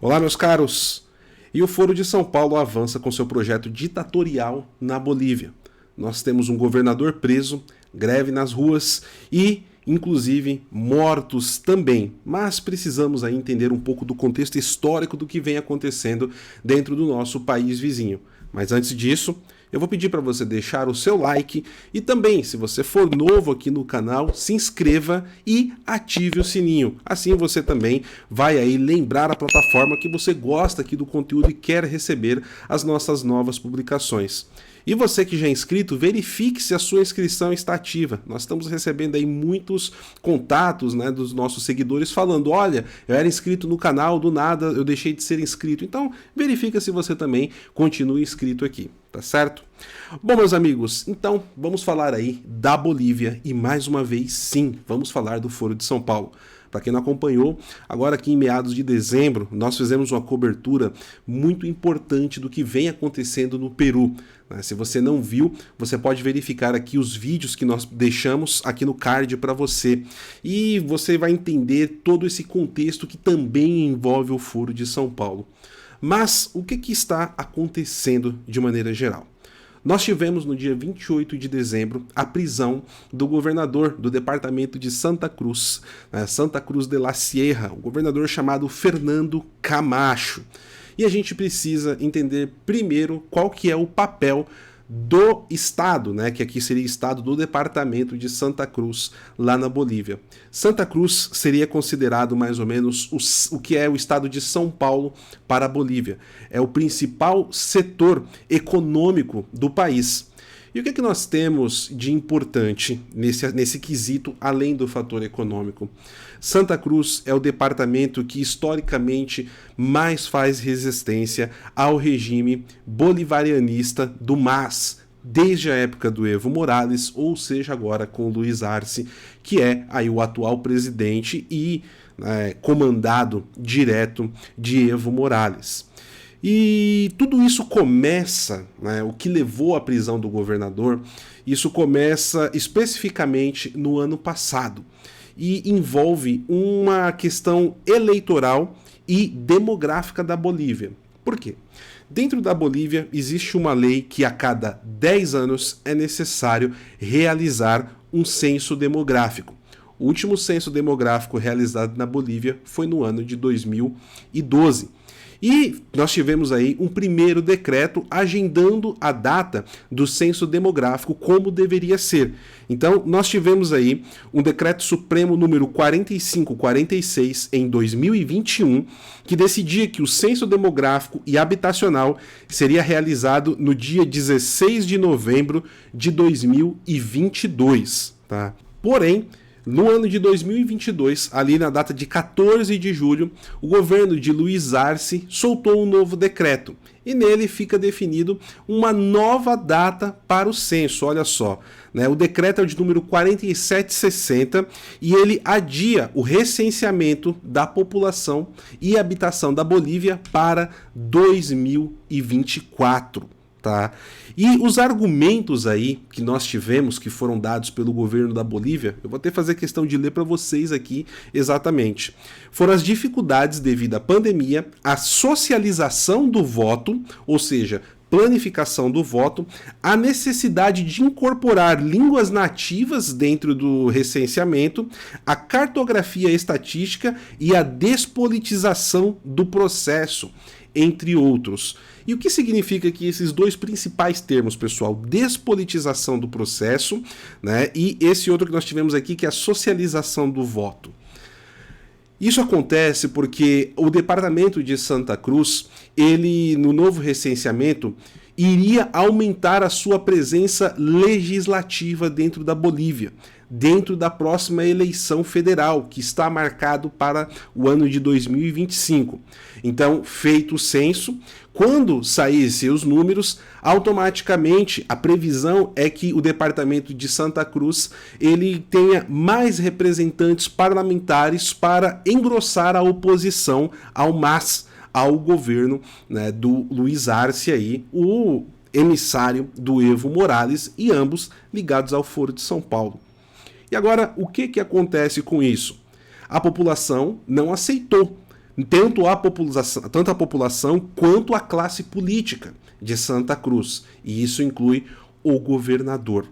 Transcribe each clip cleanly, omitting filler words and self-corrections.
Olá, meus caros! E o Foro de São Paulo avança com seu projeto ditatorial na Bolívia. Nós temos um governador preso, greve nas ruas e, inclusive, mortos também. Mas precisamos aí entender um pouco do contexto histórico do que vem acontecendo dentro do nosso país vizinho. Mas antes disso, eu vou pedir para você deixar o seu like e também, se você for novo aqui no canal, se inscreva e ative o sininho. Assim você também vai aí lembrar a plataforma que você gosta aqui do conteúdo e quer receber as nossas novas publicações. E você que já é inscrito, verifique se a sua inscrição está ativa. Nós estamos recebendo aí muitos contatos, né, dos nossos seguidores falando: olha, eu era inscrito no canal, do nada eu deixei de ser inscrito. Então, verifica se você também continua inscrito aqui, tá certo? Bom, meus amigos, então vamos falar aí da Bolívia e mais uma vez, sim, vamos falar do Foro de São Paulo. Para quem não acompanhou, agora aqui em meados de dezembro, nós fizemos uma cobertura muito importante do que vem acontecendo no Peru. Se você não viu, você pode verificar aqui os vídeos que nós deixamos aqui no card para você. E você vai entender todo esse contexto que também envolve o Foro de São Paulo. Mas o que está acontecendo de maneira geral? Nós tivemos no dia 28 de dezembro a prisão do governador do departamento de Santa Cruz, Santa Cruz de la Sierra, um governador chamado Fernando Camacho. E a gente precisa entender primeiro qual que é o papel do estado, né, que aqui seria estado do departamento de Santa Cruz, lá na Bolívia. Santa Cruz seria considerado mais ou menos o que é o estado de São Paulo para a Bolívia. É o principal setor econômico do país. E o que é que nós temos de importante nesse quesito, além do fator econômico? Santa Cruz é o departamento que historicamente mais faz resistência ao regime bolivarianista do MAS, desde a época do Evo Morales, ou seja, agora com o Luiz Arce, que é aí o atual presidente e comandado direto de Evo Morales. E tudo isso começa, o que levou à prisão do governador, isso começa especificamente no ano passado e envolve uma questão eleitoral e demográfica da Bolívia. Por quê? Dentro da Bolívia existe uma lei que a cada 10 anos é necessário realizar um censo demográfico. O último censo demográfico realizado na Bolívia foi no ano de 2012. E nós tivemos aí um primeiro decreto agendando a data do censo demográfico como deveria ser. Então, nós tivemos aí um decreto supremo número 4546 em 2021, que decidia que o censo demográfico e habitacional seria realizado no dia 16 de novembro de 2022, tá? Porém, no ano de 2022, ali na data de 14 de julho, o governo de Luiz Arce soltou um novo decreto. E nele fica definido uma nova data para o censo, olha só. O decreto é o de número 4760 e ele adia o recenseamento da população e habitação da Bolívia para 2024. Tá? E os argumentos aí que nós tivemos, que foram dados pelo governo da Bolívia, eu vou até fazer questão de ler para vocês aqui exatamente. Foram as dificuldades devido à pandemia, a socialização do voto, ou seja, planificação do voto, a necessidade de incorporar línguas nativas dentro do recenseamento, a cartografia estatística e a despolitização do processo, entre outros. E o que significa que esses dois principais termos, pessoal? Despolitização do processo, e esse outro que nós tivemos aqui, que é a socialização do voto. Isso acontece porque o departamento de Santa Cruz, ele, no novo recenseamento, iria aumentar a sua presença legislativa dentro da Bolívia, dentro da próxima eleição federal, que está marcado para o ano de 2025. Então, feito o censo, quando saíssem os números, automaticamente a previsão é que o departamento de Santa Cruz ele tenha mais representantes parlamentares para engrossar a oposição ao MAS, ao governo do Luiz Arce, aí, o emissário do Evo Morales, e ambos ligados ao Foro de São Paulo. E agora, o que acontece com isso? A população não aceitou tanto a população quanto a classe política de Santa Cruz. E isso inclui o governador.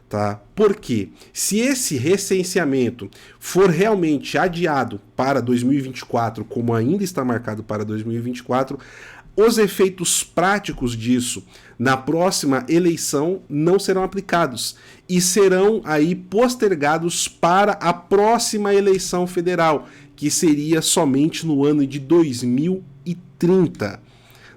Tá? Porque se esse recenseamento for realmente adiado para 2024, como ainda está marcado para 2024, os efeitos práticos disso na próxima eleição não serão aplicados e serão aí postergados para a próxima eleição federal, que seria somente no ano de 2030.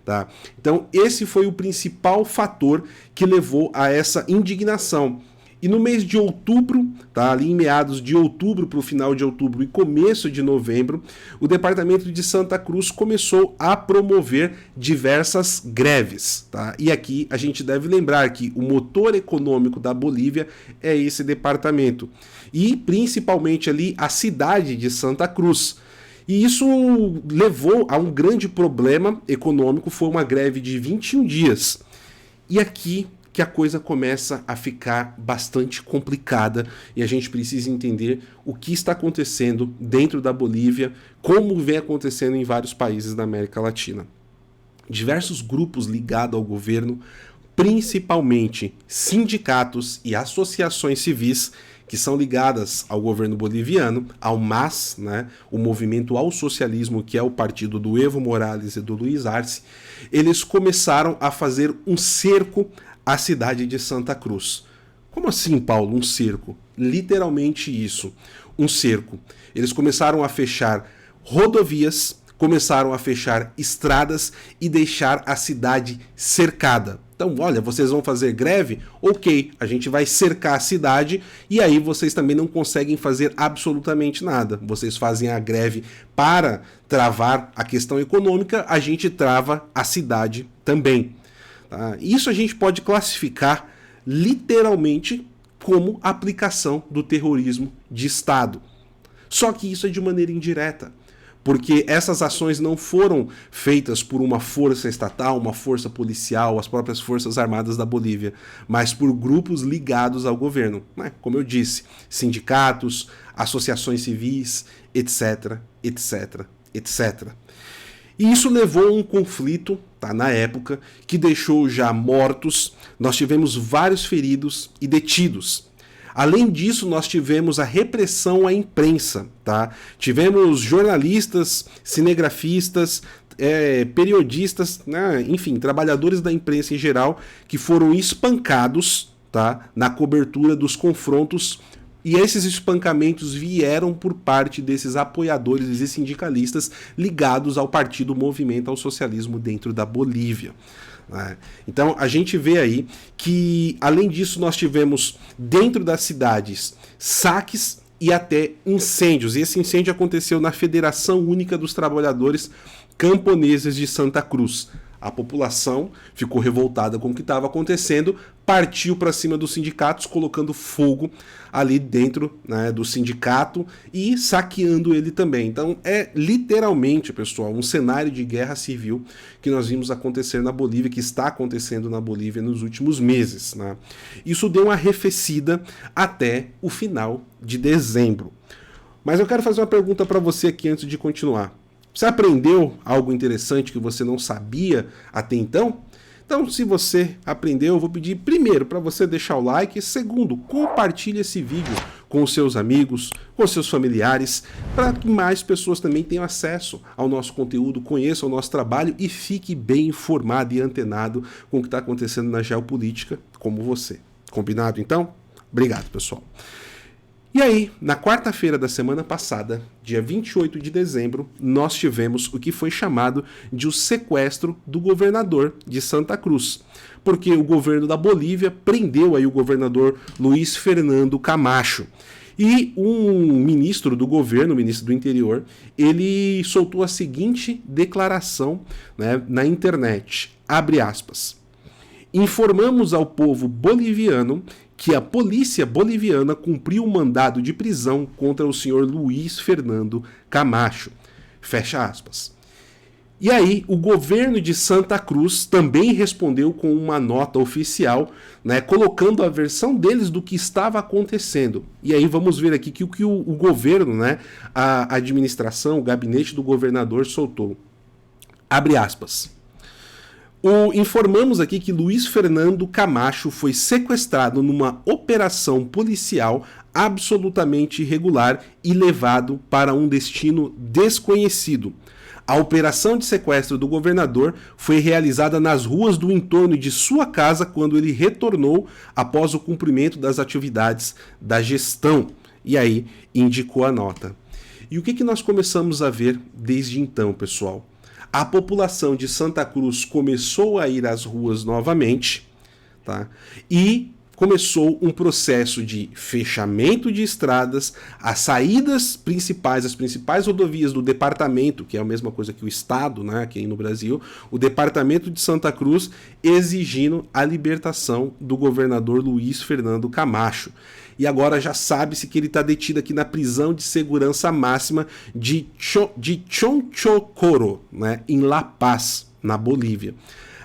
Tá? Então, esse foi o principal fator que levou a essa indignação. E no mês de outubro, tá, ali em meados de outubro para o final de outubro e começo de novembro, o departamento de Santa Cruz começou a promover diversas greves. Tá? E aqui a gente deve lembrar que o motor econômico da Bolívia é esse departamento. E principalmente ali a cidade de Santa Cruz. E isso levou a um grande problema econômico, foi uma greve de 21 dias. E aqui que a coisa começa a ficar bastante complicada e a gente precisa entender o que está acontecendo dentro da Bolívia, como vem acontecendo em vários países da América Latina. Diversos grupos ligados ao governo, principalmente sindicatos e associações civis, que são ligadas ao governo boliviano, ao MAS, né, o Movimento ao Socialismo, que é o partido do Evo Morales e do Luiz Arce, eles começaram a fazer um cerco à cidade de Santa Cruz. Como assim, Paulo, um cerco? Literalmente isso, um cerco. Eles começaram a fechar rodovias, começaram a fechar estradas e deixar a cidade cercada. Então, olha, vocês vão fazer greve? Ok, a gente vai cercar a cidade e aí vocês também não conseguem fazer absolutamente nada. Vocês fazem a greve para travar a questão econômica, a gente trava a cidade também. Tá? Isso a gente pode classificar literalmente como aplicação do terrorismo de Estado. Só que isso é de maneira indireta. Porque essas ações não foram feitas por uma força estatal, uma força policial, as próprias forças armadas da Bolívia, mas por grupos ligados ao governo, né? Como eu disse, sindicatos, associações civis, etc, etc, etc. E isso levou a um conflito, tá, na época, que deixou já mortos, nós tivemos vários feridos e detidos. Além disso, nós tivemos a repressão à imprensa, tá? Tivemos jornalistas, cinegrafistas, periodistas, né? Enfim, trabalhadores da imprensa em geral, que foram espancados, tá? Na cobertura dos confrontos. E esses espancamentos vieram por parte desses apoiadores e sindicalistas ligados ao partido Movimento ao Socialismo dentro da Bolívia. Então a gente vê aí que, além disso, nós tivemos dentro das cidades saques e até incêndios. E esse incêndio aconteceu na Federação Única dos Trabalhadores Camponeses de Santa Cruz. A população ficou revoltada com o que estava acontecendo, partiu para cima dos sindicatos, colocando fogo ali dentro, né, do sindicato e saqueando ele também. Então é literalmente, pessoal, um cenário de guerra civil que nós vimos acontecer na Bolívia, que está acontecendo na Bolívia nos últimos meses, né? Isso deu uma arrefecida até o final de dezembro. Mas eu quero fazer uma pergunta para você aqui antes de continuar. Você aprendeu algo interessante que você não sabia até então? Então, se você aprendeu, eu vou pedir primeiro para você deixar o like, segundo, compartilhe esse vídeo com os seus amigos, com os seus familiares, para que mais pessoas também tenham acesso ao nosso conteúdo, conheçam o nosso trabalho e fique bem informado e antenado com o que está acontecendo na geopolítica, como você. Combinado, então? Obrigado, pessoal. E aí, na quarta-feira da semana passada, dia 28 de dezembro, nós tivemos o que foi chamado de o sequestro do governador de Santa Cruz, porque o governo da Bolívia prendeu aí o governador Luiz Fernando Camacho. E um ministro do governo, o ministro do interior, ele soltou a seguinte declaração, né, na internet, abre aspas: informamos ao povo boliviano que a polícia boliviana cumpriu um mandado de prisão contra o senhor Luiz Fernando Camacho. Fecha aspas. E aí, o governo de Santa Cruz também respondeu com uma nota oficial, né, colocando a versão deles do que estava acontecendo. E aí vamos ver aqui que o governo, né, a administração, o gabinete do governador soltou. Abre aspas. Informamos aqui que Luiz Fernando Camacho foi sequestrado numa operação policial absolutamente irregular e levado para um destino desconhecido. A operação de sequestro do governador foi realizada nas ruas do entorno de sua casa quando ele retornou após o cumprimento das atividades da gestão. E aí indicou a nota. E o que nós começamos a ver desde então, pessoal? A população de Santa Cruz começou a ir às ruas novamente, tá? E começou um processo de fechamento de estradas, as saídas principais, as principais rodovias do departamento, que é a mesma coisa que o estado, né, aqui no Brasil, o departamento de Santa Cruz, exigindo a libertação do governador Luiz Fernando Camacho. E agora já sabe-se que ele está detido aqui na prisão de segurança máxima de Chonchocoro, né, em La Paz, na Bolívia.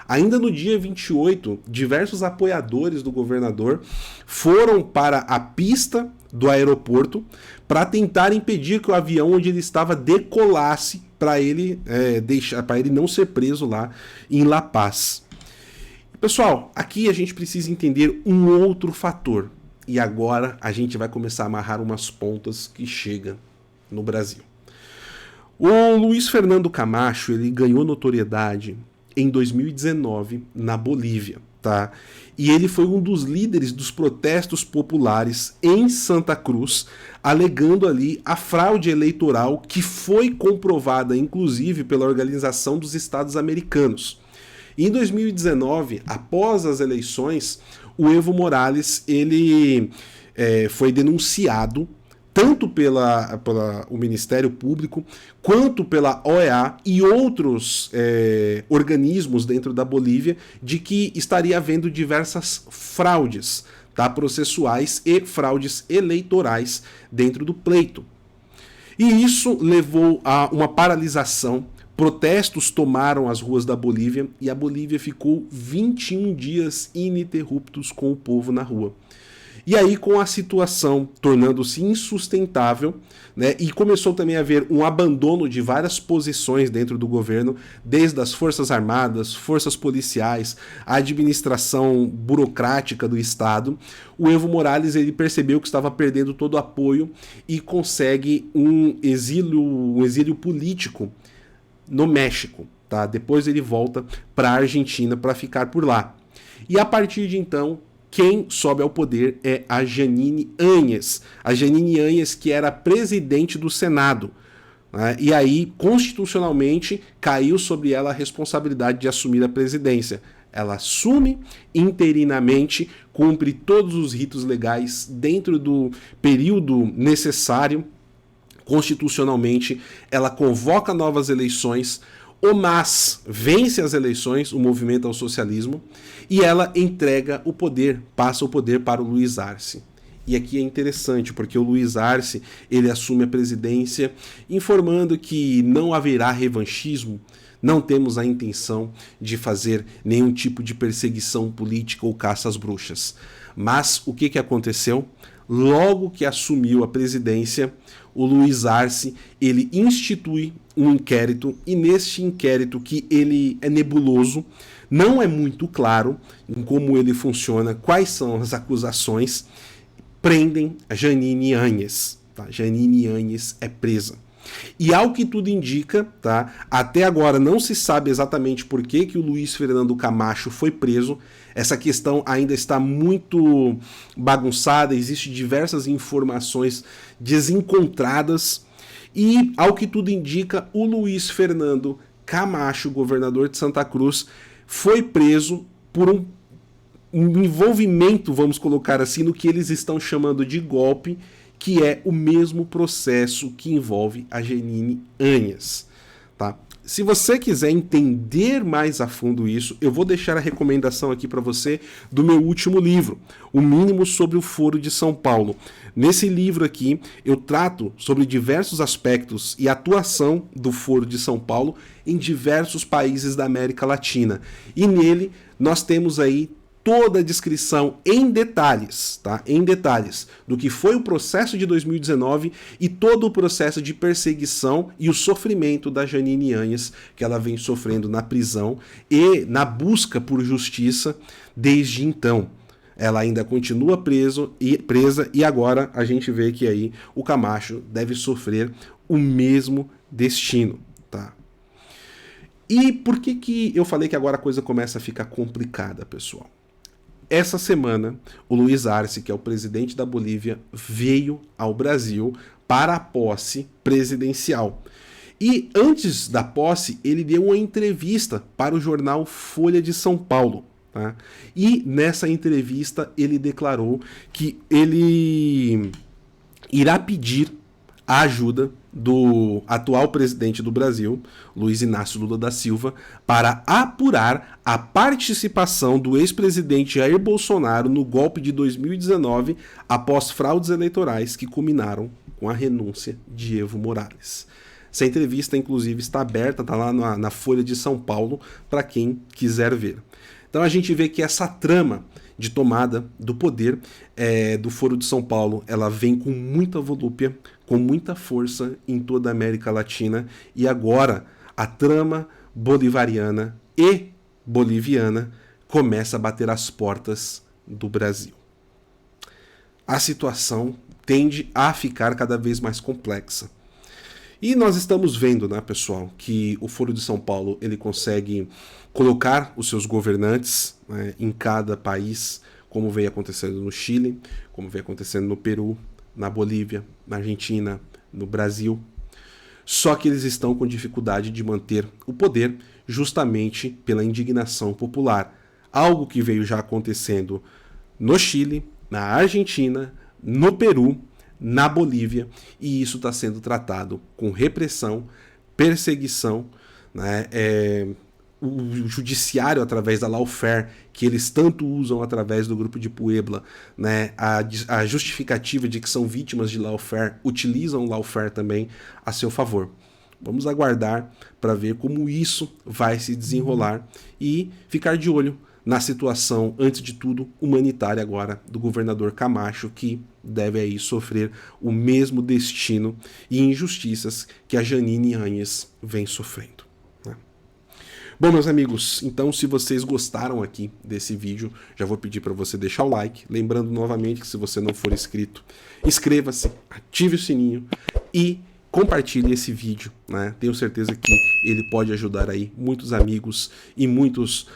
Ainda no dia 28, diversos apoiadores do governador foram para a pista do aeroporto para tentar impedir que o avião onde ele estava decolasse para ele não ser preso lá em La Paz. Pessoal, aqui a gente precisa entender um outro fator. E agora a gente vai começar a amarrar umas pontas que chegam no Brasil. O Luiz Fernando Camacho, ele ganhou notoriedade em 2019 na Bolívia, tá? E ele foi um dos líderes dos protestos populares em Santa Cruz, alegando ali a fraude eleitoral que foi comprovada, inclusive, pela Organização dos Estados Americanos. E em 2019, após as eleições, o Evo Morales ele foi denunciado tanto o Ministério Público, quanto pela OEA e outros organismos dentro da Bolívia, de que estaria havendo diversas fraudes, tá, processuais e fraudes eleitorais dentro do pleito. E isso levou a uma paralisação, protestos tomaram as ruas da Bolívia e a Bolívia ficou 21 dias ininterruptos com o povo na rua. E aí, com a situação tornando-se insustentável, né, e começou também a haver um abandono de várias posições dentro do governo, desde as Forças Armadas, forças policiais, a administração burocrática do Estado, o Evo Morales ele percebeu que estava perdendo todo o apoio e consegue um exílio político no México. Tá? Depois ele volta para a Argentina para ficar por lá. E a partir de então, quem sobe ao poder é a Jeanine Áñez. A Jeanine Áñez, que era presidente do Senado. Né? E aí, constitucionalmente, caiu sobre ela a responsabilidade de assumir a presidência. Ela assume interinamente, cumpre todos os ritos legais dentro do período necessário. Constitucionalmente, ela convoca novas eleições. O MAS vence as eleições, o Movimento ao Socialismo, e ela entrega o poder, passa o poder para o Luiz Arce. E aqui é interessante, porque o Luiz Arce ele assume a presidência informando que não haverá revanchismo, não temos a intenção de fazer nenhum tipo de perseguição política ou caça às bruxas. Mas o que aconteceu? Logo que assumiu a presidência, o Luiz Arce ele institui um inquérito, e neste inquérito, que ele é nebuloso, não é muito claro em como ele funciona, quais são as acusações, prendem a Jeanine Áñez. Tá? Jeanine Áñez é presa. E ao que tudo indica, tá? Até agora não se sabe exatamente por que o Luiz Fernando Camacho foi preso. Essa questão ainda está muito bagunçada, existem diversas informações desencontradas. E ao que tudo indica, o Luiz Fernando Camacho, governador de Santa Cruz, foi preso por um envolvimento, vamos colocar assim, no que eles estão chamando de golpe, que é o mesmo processo que envolve a Jeanine Áñez. Tá? se você quiser entender mais a fundo isso, eu vou deixar a recomendação aqui para você do meu último livro, O Mínimo sobre o Foro de São Paulo. Nesse livro aqui, eu trato sobre diversos aspectos e atuação do Foro de São Paulo em diversos países da América Latina. E nele nós temos aí toda a descrição em detalhes, tá? Em detalhes do que foi o processo de 2019 e todo o processo de perseguição e o sofrimento da Jeanine Áñez, que ela vem sofrendo na prisão e na busca por justiça desde então. Ela ainda continua presa e agora a gente vê que aí o Camacho deve sofrer o mesmo destino, tá? E por que eu falei que agora a coisa começa a ficar complicada, pessoal? Essa semana, o Luiz Arce, que é o presidente da Bolívia, veio ao Brasil para a posse presidencial. E antes da posse, ele deu uma entrevista para o jornal Folha de São Paulo. Tá? E nessa entrevista ele declarou que ele irá pedir a ajuda do atual presidente do Brasil, Luiz Inácio Lula da Silva, para apurar a participação do ex-presidente Jair Bolsonaro no golpe de 2019 após fraudes eleitorais que culminaram com a renúncia de Evo Morales. Essa entrevista, inclusive, está aberta, está lá na Folha de São Paulo, para quem quiser ver. Então a gente vê que essa trama de tomada do poder do Foro de São Paulo, ela vem com muita volúpia, com muita força em toda a América Latina, e agora a trama bolivariana e boliviana começa a bater as portas do Brasil. A situação tende a ficar cada vez mais complexa. E nós estamos vendo, né, pessoal, que o Foro de São Paulo ele consegue colocar os seus governantes, né, em cada país, como vem acontecendo no Chile, como vem acontecendo no Peru, na Bolívia, na Argentina, no Brasil. Só que eles estão com dificuldade de manter o poder justamente pela indignação popular. Algo que veio já acontecendo no Chile, na Argentina, no Peru, na Bolívia, e isso está sendo tratado com repressão, perseguição, né? O judiciário, através da lawfare, que eles tanto usam através do grupo de Puebla, né? A justificativa de que são vítimas de lawfare, utilizam lawfare também a seu favor. Vamos aguardar para ver como isso vai se desenrolar e ficar de olho na situação, antes de tudo, humanitária agora do governador Camacho, que deve aí sofrer o mesmo destino e injustiças que a Jeanine Áñez vem sofrendo. Né? Bom, meus amigos, então se vocês gostaram aqui desse vídeo, já vou pedir para você deixar o like, lembrando novamente que se você não for inscrito, inscreva-se, ative o sininho e compartilhe esse vídeo, né? Tenho certeza que ele pode ajudar aí muitos amigos e muitos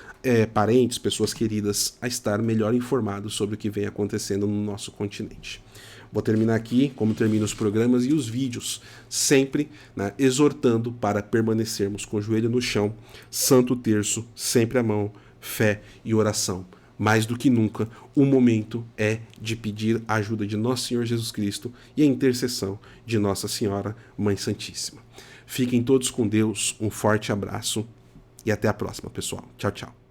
parentes, pessoas queridas, a estar melhor informados sobre o que vem acontecendo no nosso continente. Vou terminar aqui, como termino os programas e os vídeos, sempre, né, exortando para permanecermos com o joelho no chão, Santo Terço, sempre à mão, fé e oração. Mais do que nunca, o momento é de pedir a ajuda de Nosso Senhor Jesus Cristo e a intercessão de Nossa Senhora, Mãe Santíssima. Fiquem todos com Deus, um forte abraço e até a próxima, pessoal. Tchau, tchau.